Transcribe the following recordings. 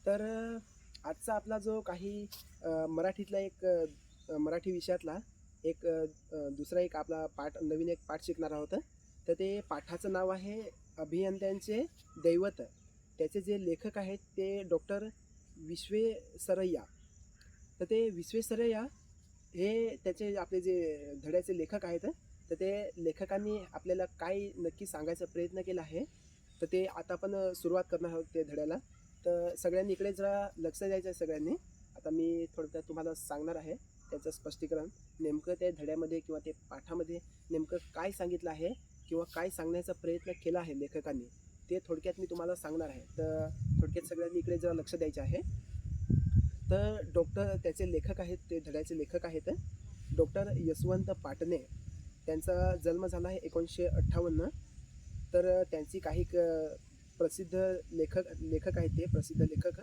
तर आजचा आपला जो काही मराठीतला एक मराठी विषयातला एक दुसरा एक आपला पाठ नवीन एक पाठ शिकणार आहोत. तर ते पाठाचं नाव आहे अभियंत्यांचे दैवत. त्याचे जे लेखक आहेत ते डॉक्टर विश्वेश्वरय्या. तर ते विश्वेश्वरय्या हे त्याचे आपले जे धड्याचे लेखक आहेत. तर ते लेखकांनी आपल्याला काय नक्की सांगायचा प्रयत्न केला आहे, तर ते आता आपण सुरुवात करणार आहोत ते धड्याला. तर सगळ्यांनी इकडे जरा लक्ष द्यायचं आहे सगळ्यांनी. आता मी थोडक्यात तुम्हाला सांगणार आहे त्याचं स्पष्टीकरण. नेमकं त्या धड्यामध्ये किंवा ते पाठामध्ये नेमकं काय सांगितलं आहे किंवा काय सांगण्याचा प्रयत्न केला आहे लेखकांनी, ते थोडक्यात मी तुम्हाला सांगणार आहे. तर थोडक्यात सगळ्यांनी इकडे जरा लक्ष द्यायचं आहे. तर त्याचे लेखक आहेत, ते धड्याचे लेखक आहेत डॉक्टर यशवंत पाटणे. त्यांचा जन्म झाला आहे 1958. तर त्यांची काही प्रसिद्ध लेखक आहेत, ते प्रसिद्ध लेखक.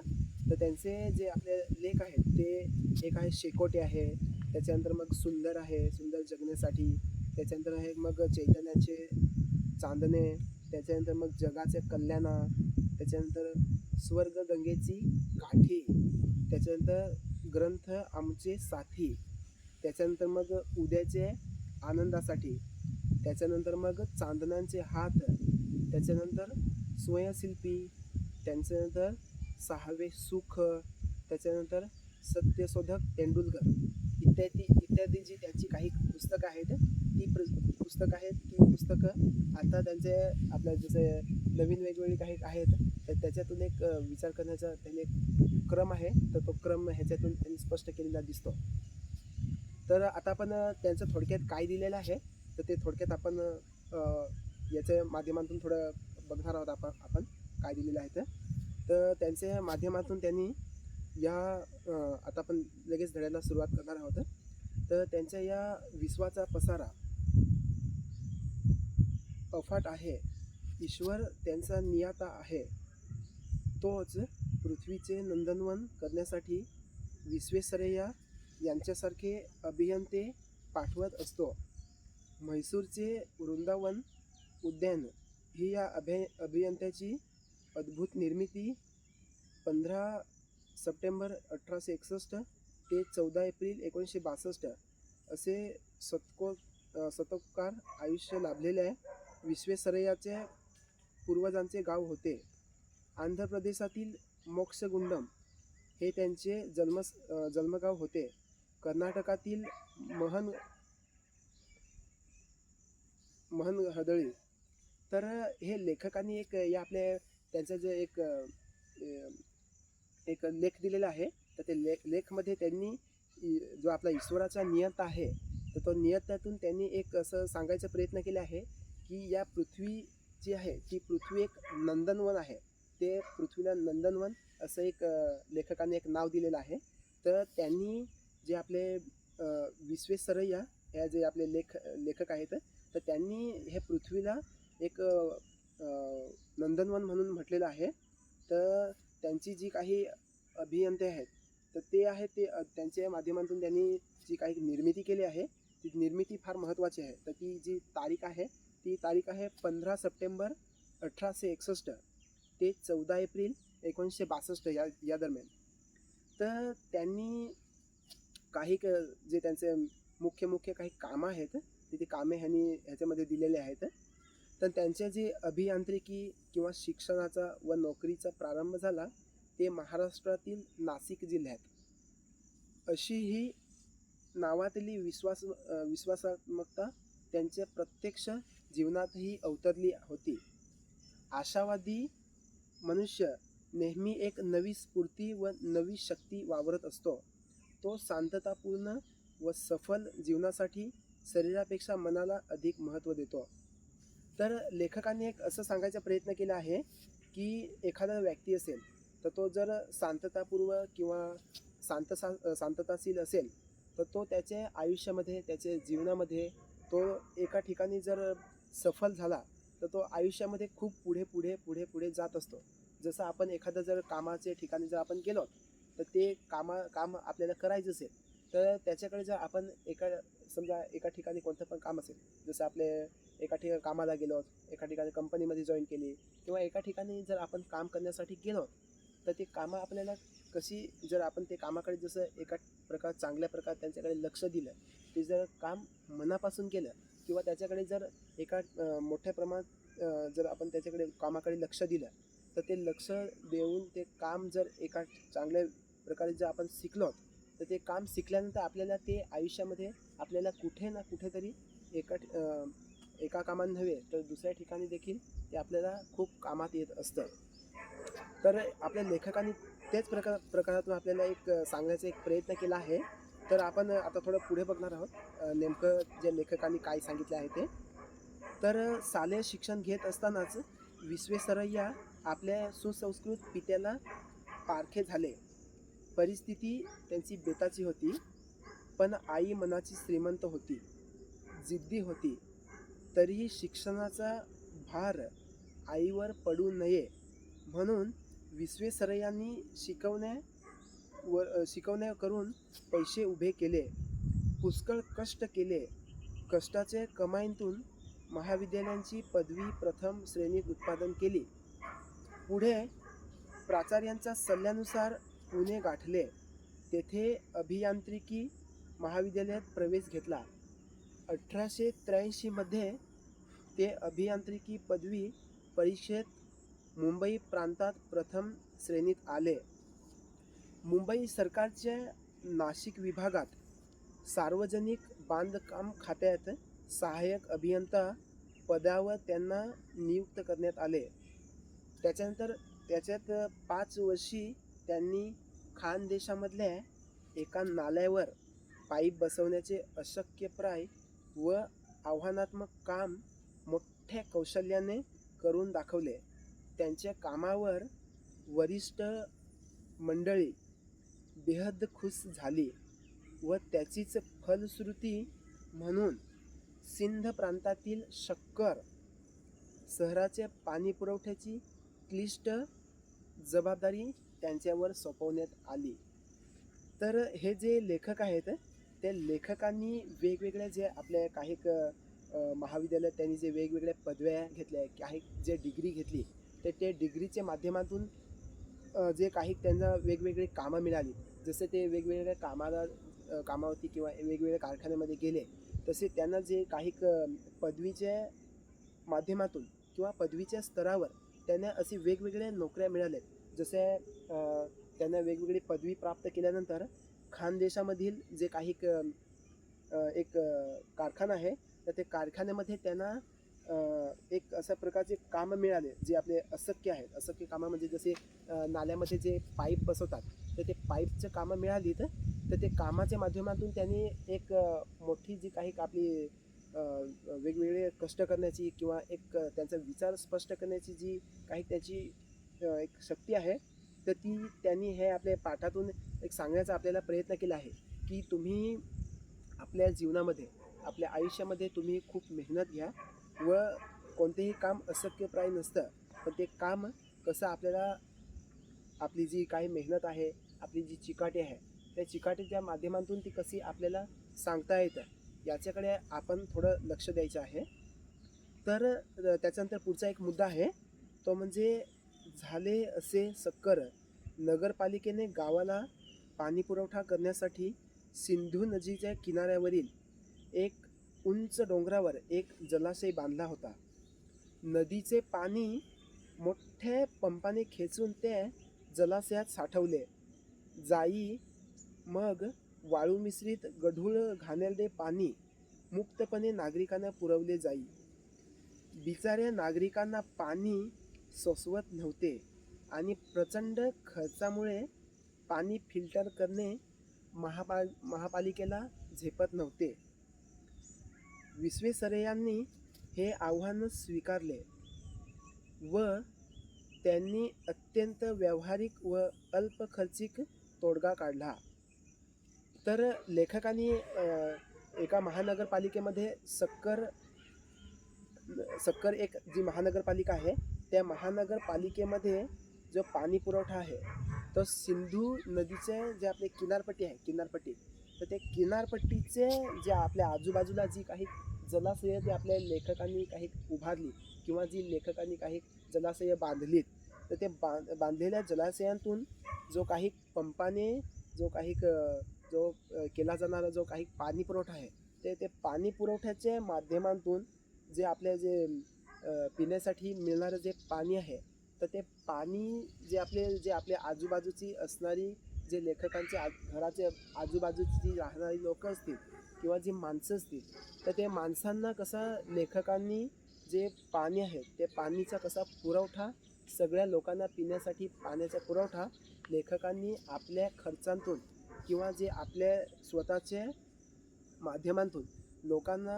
तर त्यांचे जे आपले लेख आहेत ते एक आहे शेकोटे आहे, त्याच्यानंतर मग सुंदर आहे, सुंदर जगण्यासाठी, त्याच्यानंतर आहे मग चैतन्याचे चांदणे, त्याच्यानंतर मग जगाचे कल्याणा, त्याच्यानंतर स्वर्गगंगेची काठी, त्याच्यानंतर ग्रंथ आमचे साथी, त्याच्यानंतर मग उद्याचे आनंदासाठी, त्याच्यानंतर मग चांदण्यांचे हात, त्याच्यानंतर स्वयंशिल्पी, त्याच्यानंतर सहावे सुख, त्याच्यानंतर सत्यशोधक तेंडुलकर, इत्यादी इत्यादी जी त्यांची काही पुस्तकं आहेत, ती पुस्तकं आता त्यांचे आपल्या जसे नवीन वेगवेगळी काही आहेत, तर त्याच्यातून एक विचार करण्याचा त्यांनी एक क्रम आहे. तर तो क्रम ह्याच्यातून त्यांनी स्पष्ट केलेला दिसतो. तर आता आपण त्यांचं थोडक्यात काय दिलेलं आहे, तर ते थोडक्यात आपण याच्या माध्यमातून थोडं बघणार आहोत आपण काय दिलेलं आहे. तर त्यांच्या माध्यमातून त्यांनी या आता आपण लगेच धड्याला सुरुवात करणार आहोत. तर त्यांच्या या विश्वाचा पसारा अफाट आहे, ईश्वर त्यांचा नियाता आहे, तोच पृथ्वीचे नंदनवन करण्यासाठी विश्वेश्वरय्या यांच्यासारखे अभियंते पाठवत असतो. म्हैसूरचे वृंदावन उद्यान ही या अभियंत्याची अद्भुत निर्मिती 15 सप्टेंबर 1861 ते 14 एप्रिल 1962 असे शतकोत्तर आयुष्य लाभलेल्या विश्वेश्वरय्याच्या पूर्वजांचे गाव होते. आंध्र प्रदेशातील मोक्षगुंडम हे त्यांचे जन्मगाव होते. कर्नाटकातील महन हदळी. तर हे लेखकांनी एक या आपल्या त्यांचं जे एक लेख दिलेला आहे. तर ते लेखमध्ये त्यांनी जो आपला ईश्वराचा नियत आहे, तर तो नियतातून त्यांनी एक असं सांगायचा प्रयत्न केला आहे की या पृथ्वी जी आहे ती पृथ्वी एक नंदनवन आहे. ते पृथ्वीला नंदनवन असं एक लेखकाने एक नाव दिलेलं आहे. तर त्यांनी जे आपले विश्वेश्वरय्या ह्या जे आपले लेखक आहेत, तर त्यांनी हे पृथ्वीला एक नंदनवन म्हणून म्हटलेलं आहे. तर त्यांची जी काही अभियंते आहेत, तर ते आहेत ते त्यांच्या माध्यमातून त्यांनी जी काही निर्मिती केली आहे, ती निर्मिती फार महत्त्वाची आहे. तर ती जी तारीख आहे 15 सप्टेंबर 1861 ते 14 एप्रिल 1962 या दरम्यान. तर त्यांनी काही जे त्यांचे मुख्य काही कामं आहेत, ते कामे ह्याच्यामध्ये दिलेले आहेत. तर त्यांचे जे अभियांत्रिकी किंवा शिक्षणाचा व नोकरीचा प्रारंभ झाला ते महाराष्ट्रातील नाशिक जिल्ह्यात. अशी ही नावातली विश्वासात्मकता त्यांच्या प्रत्यक्ष जीवनातही अवतरली होती. आशावादी मनुष्य नेहमी एक नवी स्फूर्ती व नवी शक्ती वावरत असतो. तो शांततापूर्ण व सफल जीवनासाठी शरीरापेक्षा मनाला अधिक महत्त्व देतो. तर लेखकांनी एक असं सांगायचा प्रयत्न केला आहे की एखादा व्यक्ती असेल, तर तो जर शांततापूर्व किंवा शांतताशील असेल, तर तो त्याच्या आयुष्यामध्ये, त्याच्या जीवनामध्ये तो एका ठिकाणी जर सफल झाला, तर तो आयुष्यामध्ये खूप पुढे जात असतो. जसं आपण एखादं जर कामाच्या ठिकाणी जर आपण गेलो, तर ते काम आपल्याला करायचं असेल, तर त्याच्याकडे जर आपण समजा एका ठिकाणी कोणतं पण काम असेल, जसं आपले एका ठिकाणी कामाला गेलो, एका ठिकाणी कंपनीमध्ये जॉईन केली, किंवा एका ठिकाणी जर आपण काम करण्यासाठी गेलो, तर ते कामं आपल्याला कशी, जर आपण ते कामाकडे जसं एका चांगल्या प्रकारे त्यांच्याकडे लक्ष दिलं, ते जर काम मनापासून केलं किंवा त्याच्याकडे जर एका मोठ्या प्रमाणात जर आपण त्याच्याकडे कामाकडे लक्ष दिलं, तर ते लक्ष देऊन ते काम जर एका चांगल्या प्रकारे जर आपण शिकलो, तर ते काम शिकल्यानंतर आपल्याला ते आयुष्यामध्ये आपल्याला कुठे ना कुठेतरी एका कामात नव्हे तर दुसऱ्या ठिकाणी देखील ते आपल्याला खूप कामात येत असतं. तर आपल्या लेखकांनी तेच प्रकारातून आपल्याला एक सांगण्याचा एक प्रयत्न केला आहे. तर आपण आता थोडं पुढे बघणार आहोत नेमकं जे लेखकांनी काय सांगितले आहे ते. तर शालेय शिक्षण घेत असतानाच विश्वेश्वरय्या आपल्या सुसंस्कृत पित्याला पारखे झाले. परिस्थिती त्यांची बेताची होती, पण आई मनाची श्रीमंत होती, जिद्दी होती. तरीही शिक्षणाचा भार आईवर पडू नये म्हणून विश्वेश्वरय्यांनी शिकवण्या करून पैसे उभे केले. पुष्कळ कष्ट केले. कष्टाच्या कमाईतून महाविद्यालयांची पदवी प्रथम श्रेणीत उत्पादन केली. पुढे प्राचार्यांच्या सल्ल्यानुसार पुणे गाठले. तेथे अभियांत्रिकी महाविद्यालयात प्रवेश घेतला. 1883 मध्ये ते अभियांत्रिकी पदवी परीक्षेत मुंबई प्रांतात प्रथम श्रेणीत आले. मुंबई सरकारच्या नाशिक विभागात सार्वजनिक बांधकाम खात्यात सहाय्यक अभियंता पदावर त्यांना नियुक्त करण्यात आले. त्याच्यानंतर त्याच्यात 5 वर्षी त्यांनी खानदेशामधल्या एका नाल्यावर पाईप बसवण्याचे अशक्यप्राय व आव्हानात्मक काम मोठ्या कौशल्याने करून दाखवले. त्यांच्या कामावर वरिष्ठ मंडळी बेहद खुश झाली व त्याचीच फलश्रुती म्हणून सिंध प्रांतातील शक्कर शहराच्या पाणीपुरवठ्याची क्लिष्ट जबाबदारी त्यांच्यावर सोपवण्यात आली. तर हे जे लेखक आहेत, त्या लेखकांनी वेगवेगळ्या जे आपल्या काही महाविद्यालयात त्यांनी जे वेगवेगळ्या पदव्या घेतल्या, काही जे डिग्री घेतली, तर ते डिग्रीच्या माध्यमातून जे काही त्यांना वेगवेगळे कामं मिळाली, जसे ते वेगवेगळ्या कामावरती किंवा वेगवेगळ्या कारखान्यामध्ये गेले, तसे त्यांना जे काही पदवीच्या माध्यमातून किंवा पदवीच्या स्तरावर त्यांना असे वेगवेगळ्या नोकऱ्या मिळाल्या. जसे त्यांना वेगवेगळी पदवी प्राप्त केल्यानंतर खानदेशामधील जे काही एक कारखाना आहे, तर ते कारखान्यामध्ये त्यांना एक अशा प्रकारचे कामं मिळाले जे आपले अशक्य आहेत. अशक्य कामं म्हणजे जसे नाल्यामध्ये जे पाईप बसवतात, तर ते पाईपचं कामं मिळाली. तर ते कामाच्या माध्यमातून त्यांनी एक मोठी जी काही आपली वेगवेगळे कष्ट करण्याची किंवा एक त्यांचा विचार स्पष्ट करण्याची जी काही त्याची एक शक्ती आहे, तर ती त्यांनी हे आपल्या पाठातून एक सांगण्याचा आपल्याला प्रयत्न केला आहे की तुम्ही आपल्या जीवनामध्ये, आपल्या आयुष्यामध्ये तुम्ही खूप मेहनत घ्या व कोणतेही काम अशक्यप्राय नसतं, पण ते काम कसं आपल्याला आपली जी काही मेहनत आहे, आपली जी चिकाटी आहे, त्या चिकाटीच्या माध्यमातून ती कशी आपल्याला सांगता येतं, याच्याकडे आपण थोडं लक्ष द्यायचं आहे. तर त्याच्यानंतर पुढचा एक मुद्दा आहे, तो म्हणजे झाले असे शक्कर नगरपालिकेने गावाला पाणीपुरवठा करण्यासाठी सिंधू नदीच्या किनाऱ्यावरील एक उंच डोंगरावर एक जलाशय बांधला होता. नदीचे पाणी मोठ्या पंपाने खेचून ते जलाशयात साठवले जाई. मग वाळू मिश्रित गढूळ घाणेरडे पाणी मुक्तपणे नागरिकांना पुरवले जाई. बिचाऱ्या नागरिकांना पाणी सोसवत नव्हते आणि प्रचंड खर्चामुळे पाणी फिल्टर करणे महापालिकेला झेपत नव्हते. विश्वेश्वरय्यांनी हे आव्हान स्वीकारले व त्यांनी अत्यंत व्यावहारिक व अल्प खर्चिक तोडगा काढला. तर लेखकांनी एका महानगरपालिकेमध्ये सक्कर एक जी महानगरपालिका आहे, त्या महानगरपालिकेमध्ये जो पाणी पुरवठा आहे तो सिंधू नदीचे जे आपले किनारपट्टी, तर ते किनारपट्टीचे जे आपल्या आजूबाजूला जी काही जलाशय जे आपल्या लेखकांनी काही उभारली किंवा जी लेखकांनी काही जलाशय बांधलीत, तर ते बांधलेल्या जलाशयांतून जो काही पंपाने जो काही केला जाणारा जो काही पाणी पुरवठा आहे, ते पाणी पुरवठ्याच्या माध्यमातून जे आपल्या पिण्यासाठी मिळणारं जे पाणी आहे, तर ते पाणी जे आपल्या आजूबाजूची असणारी जे लेखकांच्या घराच्या आजूबाजूची जी राहणारी लोकं असतील किंवा जी माणसं असतील, तर ते माणसांना कसं लेखकांनी जे पाणी आहे ते पाणीचा कसा पुरवठा सगळ्या लोकांना पिण्यासाठी पाण्याचा पुरवठा लेखकांनी आपल्या खर्चांतून किंवा जे आपल्या स्वतःच्या माध्यमांतून लोकांना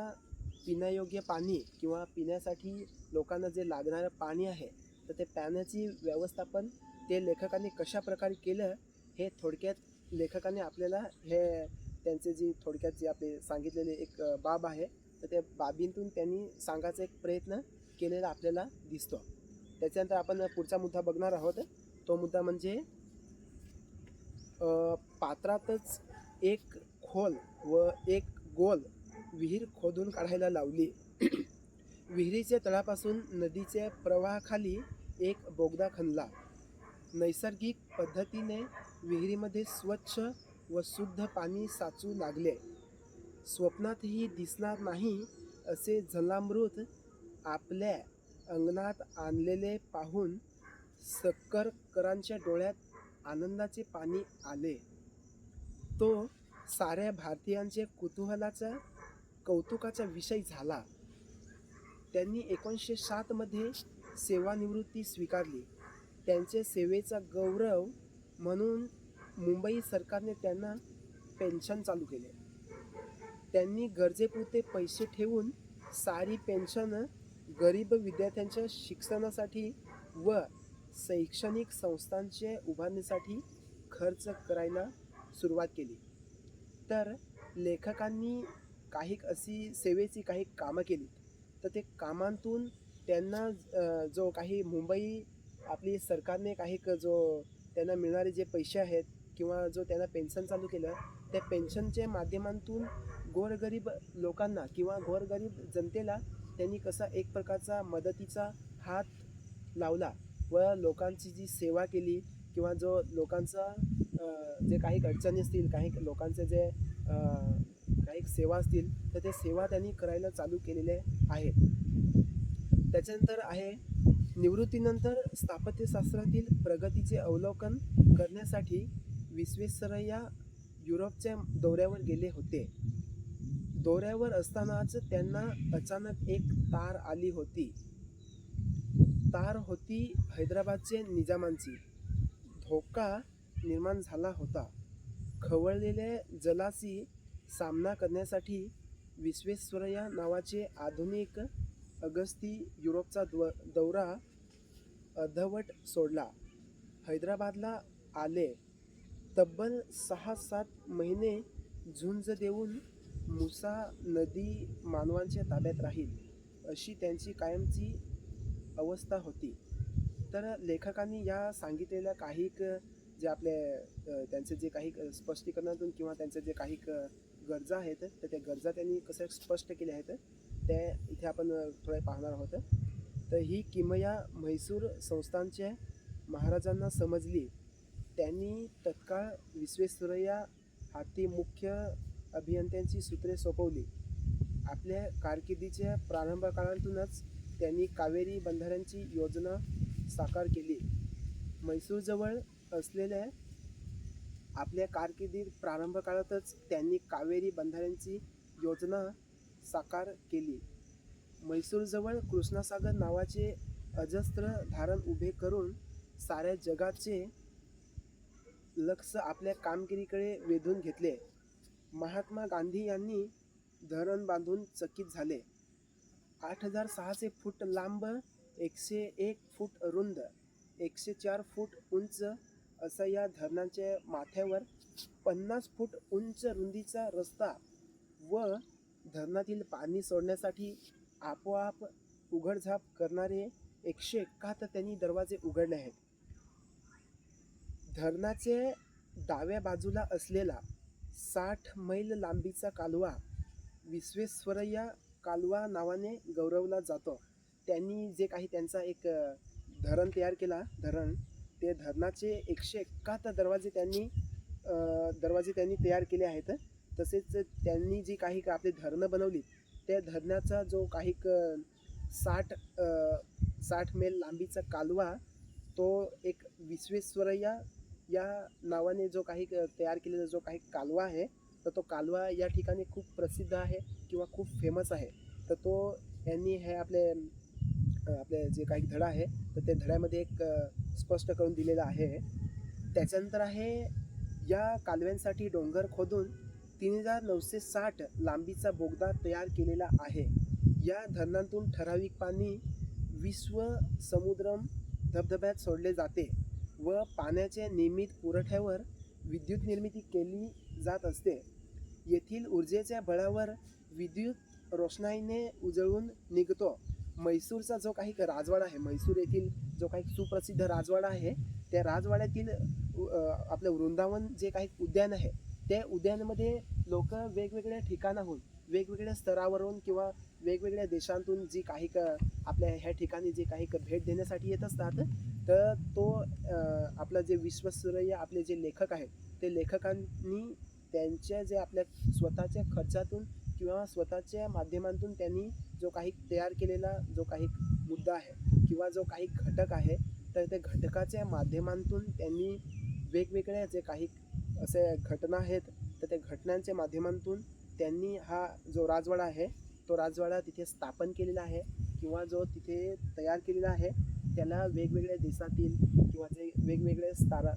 पिण्यायोग्य पाणी किंवा पिण्यासाठी लोकांना जे लागणारं पाणी आहे, तर ते पाण्याची व्यवस्थापन ते लेखकांनी कशा प्रकारे केलं हे थोडक्यात लेखकांनी आपल्याला हे त्यांचे जी थोडक्यात जे आपले सांगितलेले एक बाब आहे, तर त्या बाबींतून त्यांनी सांगायचा एक प्रयत्न केलेला आपल्याला दिसतो. त्याच्यानंतर आपण पुढचा मुद्दा बघणार आहोत. तो मुद्दा म्हणजे पात्रातच एक खोल व एक गोल विहीर खोदून काढायला लावली. विहिरीच्या तळापासून नदीच्या प्रवाहाखाली एक बोगदा खणला. नैसर्गिक पद्धतीने विहिरीमध्ये स्वच्छ व शुद्ध पाणी साचू लागले. स्वप्नातही दिसणार नाही असे जलामृत आपल्या अंगणात आणलेले पाहून सक्करकरांच्या डोळ्यात आनंदाचे पाणी आले. तो साऱ्या भारतीयांच्या कुतूहलाचा कौतुकाचा विषय झाला. त्यांनी 1907 मध्ये सेवानिवृत्ती स्वीकारली. त्यांच्या सेवेचा गौरव म्हणून मुंबई सरकारने त्यांना पेन्शन चालू केले. त्यांनी गरजेपुरते पैसे ठेवून सारी पेन्शन गरीब विद्यार्थ्यांच्या शिक्षणासाठी व शैक्षणिक संस्थांच्या उभारणीसाठी खर्च करायला सुरुवात केली. तर लेखकांनी काही अशी सेवेची काही कामं केली, तर ते कामांतून त्यांना जो काही मुंबई आपली सरकारने काही जो त्यांना मिळणारे जे पैसे आहेत किंवा जो त्यांना पेन्शन चालू केलं, त्या पेन्शनच्या माध्यमातून गोरगरीब लोकांना किंवा गोरगरीब जनतेला त्यांनी कसा एक प्रकारचा मदतीचा हात लावला व लोकांची जी सेवा केली किंवा जो लोकांचा जे काही अडचणी असतील, काही लोकांचे जे काही सेवा असतील, तर ते सेवा त्यांनी करायला चालू केलेले आहेत. त्याच्यानंतर आहे निवृत्तीनंतर स्थापत्यशास्त्रातील प्रगतीचे अवलोकन करण्यासाठी विश्वेश्वरय्या युरोपच्या दौऱ्यावर गेले होते. दौऱ्यावर असतानाच त्यांना अचानक एक तार आली होती. तार होती हैदराबादच्या निजामांची. धोका निर्माण झाला होता. खवळलेल्या जलाशी सामना करण्यासाठी विश्वेश्वरय्या नावाचे आधुनिक अगस्ती युरोपचा दौरा अर्धवट सोडला. हैदराबादला आले. तब्बल 6-7 महिने झुंज देऊन मुसा नदी मानवांच्या ताब्यात राहील अशी त्यांची कायमची अवस्था होती. तर लेखकांनी या सांगितलेल्या काही जे आपले त्यांचे जे काही स्पष्टीकरणातून किंवा त्यांचे जे काही गरजा आहेत, तर त्या गरजा त्यांनी कसं स्पष्ट केल्या आहेत ते इथे आपण थोडे पाहणार आहोत. तर ही किमया म्हैसूर संस्थानच्या महाराजांना समजली. त्यांनी तत्काळ विश्वेश्वरय्या हाती मुख्य अभियंत्यांची सूत्रे सोपवली. आपल्या कारकिर्दीच्या प्रारंभ काळातूनच त्यांनी कावेरी बंधाऱ्यांची योजना साकार केली. म्हैसूरजवळ असलेल्या आपल्या कारकिर्दीत प्रारंभ काळातच त्यांनी कावेरी बंधाऱ्यांची योजना साकार केली. म्हैसूरजवळ कृष्णसागर नावाचे अजस्त्र धारण उभे करून साऱ्या जगाचे लक्ष आपल्या कामगिरीकडे वेधून घेतले. महात्मा गांधी यांनी धरण बांधून चकित झाले. 8,600 फूट लांब, 101 फूट रुंद, 104 फूट उंच असा या धरणाच्या माथ्यावर 50 फूट उंच रुंदीचा रस्ता व धरणातील पाणी सोडण्यासाठी आपोआप उघडझाप करणारे 171 त्यांनी दरवाजे उघडले आहेत. धरणाच्या डाव्या बाजूला असलेला 60 मैल लांबीचा कालवा विश्वेश्वरय्या कालवा नावाने गौरवला जातो. त्यांनी जे काही त्यांचा एक धरण तयार केला. ते धरणाचे 171 दरवाजे त्यांनी तयार केले आहेत. तसेच त्यांनी जी काही आपली धरणं बनवली, त्या धरणाचा जो काही 60 मैल लांबीचा कालवा, तो एक विश्वेश्वरय्या या नावाने जो काही तयार केलेला जो काही कालवा आहे, तर तो कालवा या ठिकाणी खूप प्रसिद्ध आहे किंवा खूप फेमस आहे. तर तो यांनी हे आपले जे काही धडा आहे, तर त्या धड्यामध्ये एक स्पष्ट करून दिलेलं आहे. त्याच्यानंतर आहे, या कालव्यांसाठी डोंगर खोदून 3960 लांबीचा बोगदा तयार केलेला आहे. या धरणातून ठराविक पाणी विश्व समुद्रम धबधब्यात सोडले जाते व पाण्याच्या नियमित पुरवठ्यावर विद्युत निर्मिती केली जात असते. येथील ऊर्जेच्या बळावर विद्युत रोषणाईने उजळून निघतो. म्हैसूरचा जो काही राजवाडा आहे, म्हैसूर येथील जो काही सुप्रसिद्ध राजवाडा आहे, त्या राजवाड्यातील आपलं वृंदावन जे काही उद्यान आहे, त्या उद्यानामध्ये लोक वेगवेगळ्या ठिकाणाहून, वेगवेगळ्या स्तरावरून किंवा वेगवेगळ्या देशांतून जी काही आपल्या ह्या ठिकाणी जे काही भेट देण्यासाठी येत असतात. तर तो आपलं जे विश्वेश्वरय्या आपले जे लेखक आहेत, ते लेखकांनी त्यांच्या जे आपल्या स्वतःच्या खर्चातून किंवा स्वतःच्या माध्यमातून त्यांनी जो काही तयार केलेला जो काही मुद्दा आहे किंवा जो काही घटक आहे, तर त्या घटकाच्या माध्यमातून त्यांनी वेगवेगळ्या जे काही असे घटना आहेत, तर त्या घटनांच्या माध्यमातून त्यांनी हा जो राजवाडा आहे, तो राजवाडा तिथे स्थापन केलेला आहे किंवा जो तिथे तयार केलेला आहे, त्याला वेगवेगळ्या देशातील किंवा जे वेगवेगळ्या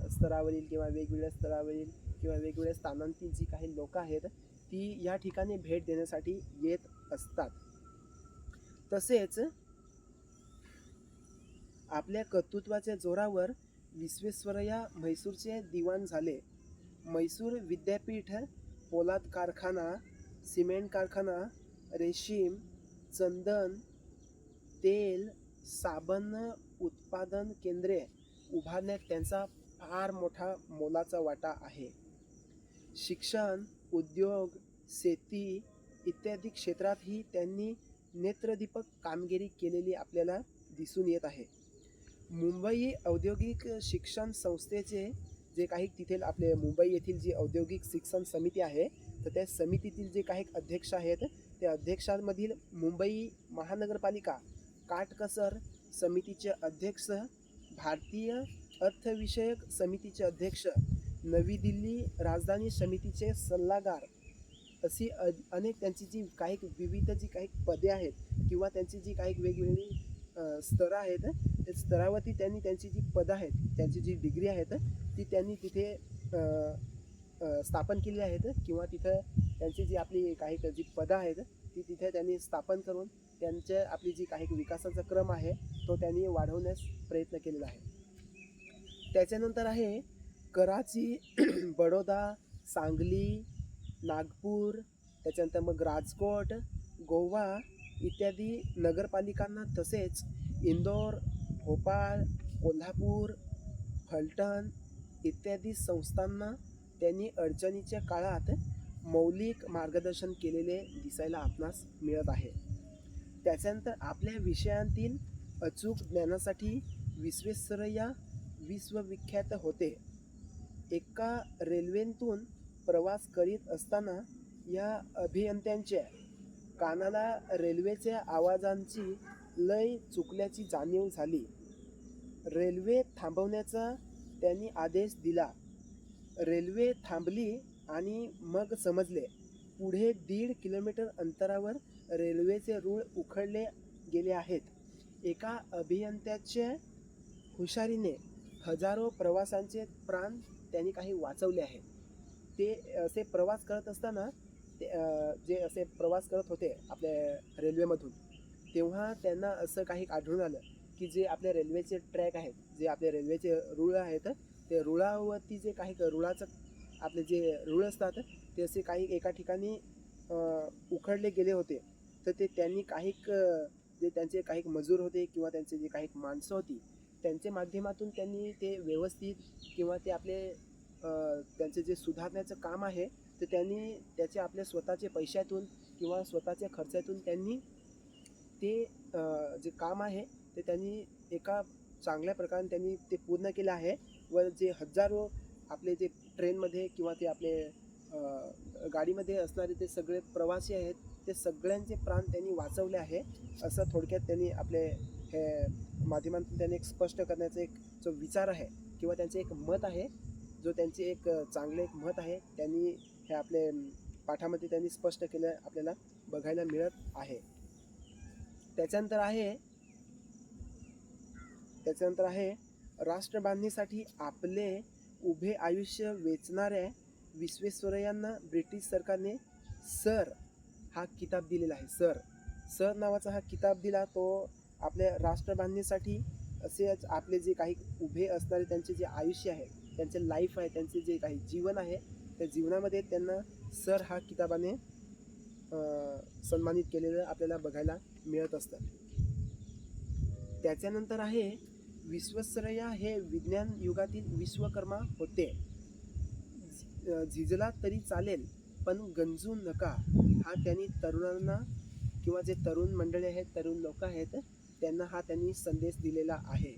स्तरावरील किंवा वेगवेगळ्या स्थानांतील जी काही लोक आहेत, ती या ठिकाणी भेट देण्यासाठी येत असतात. तसेच आपल्या कर्तृत्वाच्या जोरावर विश्वेश्वरय्या म्हैसूरचे दिवाण झाले. म्हैसूर विद्यापीठ पोलाद कारखाना, सिमेंट कारखाना, रेशीम, चंदन, तेल, साबण उत्पादन केंद्रे उभारण्यात त्यांचा फार मोठा मोलाचा वाटा आहे. शिक्षण, उद्योग, शेती इत्यादी क्षेत्रातही त्यांनी नेत्रदीपक कामगिरी केलेली आपल्याला दिसून येत आहे. मुंबई औद्योगिक शिक्षण संस्थेचे जे काही तिथे आपले मुंबई येथील जी औद्योगिक शिक्षण समिती आहे, तर त्या समितीतील जे काही अध्यक्ष आहेत, त्या अध्यक्षांमधील मुंबई महानगरपालिका काटकसर समितीचे अध्यक्ष, भारतीय अर्थविषयक समितीचे अध्यक्ष, नवी दिल्ली राजधानी समितीचे सल्लागार, अशी अनेक त्यांची जी काही विविध जी काही पदे आहेत किंवा त्यांची जी काही वेगवेगळी स्तरं आहेत, त्या स्तरावरती त्यांनी त्यांची जी पदं आहेत, त्यांची जी डिग्री आहेत, ती त्यांनी तिथे स्थापन केली आहेत किंवा तिथं त्यांची जी आपली काही जी पदं आहेत, ती तिथे त्यांनी स्थापन करून त्यांच्या आपली जी काही विकासाचा क्रम आहे, तो त्यांनी वाढवण्यास प्रयत्न केलेला आहे. त्याच्यानंतर आहे कराची, बडोदा, सांगली, नागपूर, त्याच्यानंतर मग राजकोट, गोवा इत्यादी नगरपालिकांना, तसेच इंदोर, भोपाळ, कोल्हापूर, फलटण इत्यादी संस्थांना त्यांनी अडचणीच्या काळात मौलिक मार्गदर्शन केलेले दिसायला आपणास मिळत आहे. त्याच्यानंतर आपल्या विषयांतील अचूक ज्ञानासाठी विश्वेश्वरय्या विश्वविख्यात होते. एका रेल्वेतून प्रवास करीत असताना या अभियंत्यांच्या कानाला रेल्वेच्या आवाजांची लय चुकल्याची जाणीव झाली. रेल्वे थांबवण्याचा त्यांनी आदेश दिला. रेल्वे थांबली आणि मग समजले, पुढे 1.5 किलोमीटर अंतरावर रेल्वेचे रूळ उखडले गेले आहेत. एका अभियंत्याच्या हुशारीने हजारो प्रवाशांचे प्राण त्यांनी काही वाचवले आहेत. ते असे प्रवास करत असताना जे असे प्रवास करत होते आपल्या रेल्वेमधून, तेव्हा त्यांना असं काही आढळून आलं की जे आपल्या रेल्वेचे ट्रॅक आहेत, जे आपल्या रेल्वेचे रूळ आहेत, ते रुळावरती जे काही रुळाचं आपले जे रूळ असतात, ते असे काही एका ठिकाणी उखडले गेले होते. तर ते त्यांनी काही जे त्यांचे काही मजूर होते किंवा त्यांचे जे काही माणसं होती, त्यांच्या माध्यमातून त्यांनी ते व्यवस्थित किंवा ते आपले त्यांचे जे सुधारण्याचं काम आहे, तर त्यांनी त्याचे आपल्या स्वतःचे पैशातून किंवा स्वतःच्या खर्चातून त्यांनी ते जे काम आहे ते त्यांनी एका चांगल्या प्रकारे त्यांनी ते पूर्ण केलं आहे व जे हजारो आपले जे ट्रेनमध्ये किंवा ते आपले गाडीमध्ये असणारे ते सगळे प्रवासी आहेत ते सगळ्यांचे प्राण त्यांनी वाचवले आहे असं थोडक्यात त्यांनी आपले हे माध्यमांतून त्यांनी एक स्पष्ट करण्याचा एक जो विचार आहे किंवा त्यांचे एक मत आहे जो त्यांचे एक चांगले एक मत आहे त्यांनी हे आपले पाठामध्ये त्यांनी स्पष्ट केलं आपल्याला बघायला मिळत आहे. त्याच्यानंतर आहे राष्ट्रबांधणीसाठी आपले उभे आयुष्य वेचणाऱ्या विश्वेश्वरय्यांना ब्रिटिश सरकारने सर हा किताब दिलेला आहे. सर नावाचा हा किताब दिला. तो आपल्या राष्ट्रबांधणीसाठी असेच आपले जे काही उभे असणारे त्यांचे जे आयुष्य आहे त्यांचे लाईफ आहे त्यांचे जे काही जीवन आहे त्या जीवनामध्ये त्यांना सर हा किताबाने सन्मानित केलेलं आपल्याला बघायला मिळत असतं. त्याच्यानंतर आहे विश्वेश्वरय्या हे विज्ञान युगातील विश्वकर्मा होते. झिजला तरी चालेल पण गंजू नका हा त्यांनी तरुणांना किंवा जे तरुण मंडळी आहेत तरुण लोक आहेत त्यांना हा त्यांनी संदेश दिलेला आहे.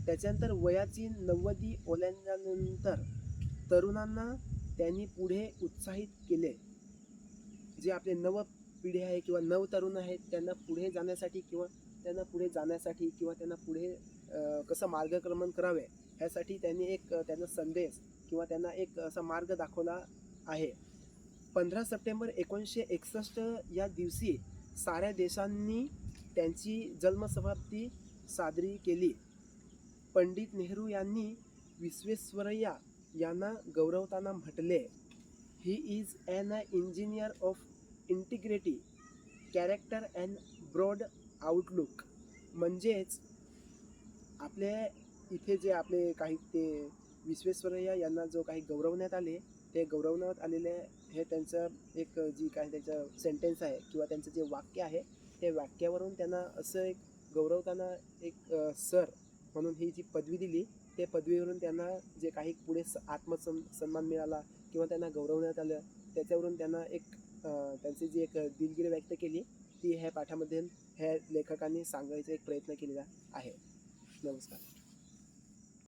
त्याच्यानंतर वयाची 90 ओलांडल्यानंतर तरुणांना त्यांनी पुढे उत्साहित केले. जे आपले नव पिढी आहे किंवा नव तरुण आहेत त्यांना पुढे जाण्यासाठी किंवा त्यांना पुढे कसं मार्गक्रमण करावे ह्यासाठी त्यांनी एक त्यांना संदेश किंवा त्यांना एक असा मार्ग दाखवला आहे. 15 सप्टेंबर 1961 या दिवशी साऱ्या देशांनी त्यांची जन्मशताब्दी साजरी केली. पंडित नेहरू यांनी विश्वेश्वरय्या यांना गौरवताना म्हटले, he is an engineer of integrity, character and broad outlook. म्हणजेच आपले इथे जे आपले काही ते विश्वेश्वरय्या यांना जो काही गौरवण्यात आले ते गौरवण्यात आलेले हे त्यांचं एक जी काही त्यांचं सेंटेन्स आहे किंवा त्यांचं जे वाक्य आहे ते वाक्यावरून त्यांना असं एक गौरवताना एक सर म्हणून ही जी पदवी दिली ते पदवीवरून त्यांना जे काही पुढे सन्मान मिळाला किंवा त्यांना गौरवण्यात आलं त्याच्यावरून त्यांना एक त्यांची जी एक दिलगिरी व्यक्त केली ती ह्या पाठामध्ये ह्या लेखकांनी सांगायचा एक प्रयत्न केलेला आहे. नमस्कार.